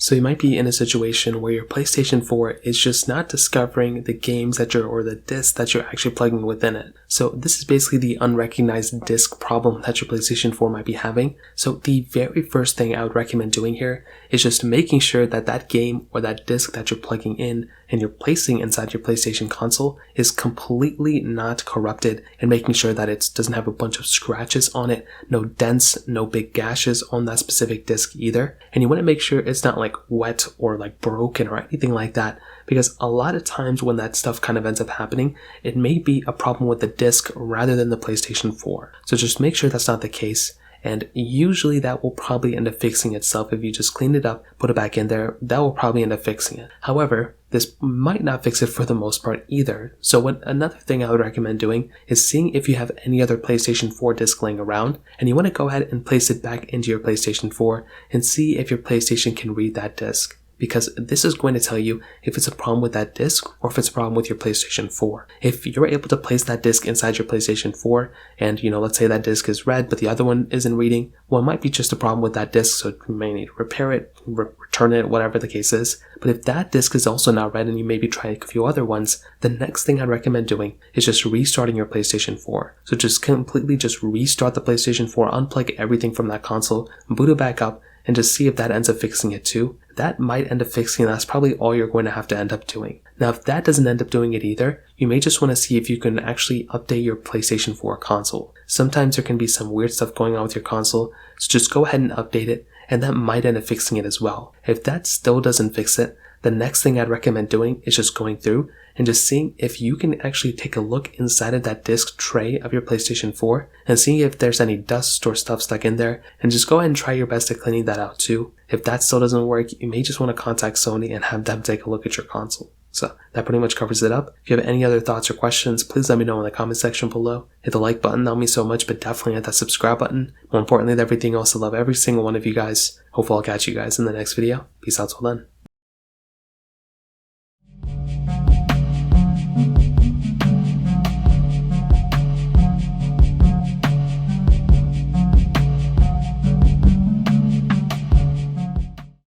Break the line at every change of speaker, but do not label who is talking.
So you might be in a situation where your PlayStation 4 is just not discovering the games that or the discs that you're actually plugging within it. So this is basically the unrecognized disc problem that your PlayStation 4 might be having. So the very first thing I would recommend doing here is just making sure that that game or that disc that you're plugging in and you're placing inside your PlayStation console is completely not corrupted, and making sure that it doesn't have a bunch of scratches on it, no dents, no big gashes on that specific disc either. And you want to make sure it's not like wet or like broken or anything like that, because a lot of times when that stuff kind of ends up happening, it may be a problem with the disc rather than the PlayStation 4. So just make sure that's not the case. And usually that will probably end up fixing itself. If you just clean it up, put it back in there, that will probably end up fixing it. However, this might not fix it for the most part either. So another thing I would recommend doing is seeing if you have any other PlayStation 4 disc laying around, and you want to go ahead and place it back into your PlayStation 4 and see if your PlayStation can read that disc. Because this is going to tell you if it's a problem with that disc or if it's a problem with your PlayStation 4. If you're able to place that disc inside your PlayStation 4 and, let's say that disc is read but the other one isn't reading, well, it might be just a problem with that disc, so you may need to repair it, return it, whatever the case is. But if that disc is also not read and you maybe try a few other ones, the next thing I'd recommend doing is just restarting your PlayStation 4. So just completely just restart the PlayStation 4, unplug everything from that console, boot it back up, and just see if that ends up fixing it too. That might end up fixing it. That's probably all you're going to have to end up doing. Now, if that doesn't end up doing it either, you may just want to see if you can actually update your PlayStation 4 console. Sometimes there can be some weird stuff going on with your console, so just go ahead and update it, and that might end up fixing it as well. If that still doesn't fix it, the next thing I'd recommend doing is just going through and just seeing if you can actually take a look inside of that disc tray of your PlayStation 4 and seeing if there's any dust or stuff stuck in there, and just go ahead and try your best at cleaning that out too. If that still doesn't work, you may just want to contact Sony and have them take a look at your console. So that pretty much covers it up. If you have any other thoughts or questions, please let me know in the comment section below. Hit the like button, that'll mean so much, but definitely hit that subscribe button. More importantly than everything else, I love every single one of you guys. Hopefully I'll catch you guys in the next video. Peace out till then.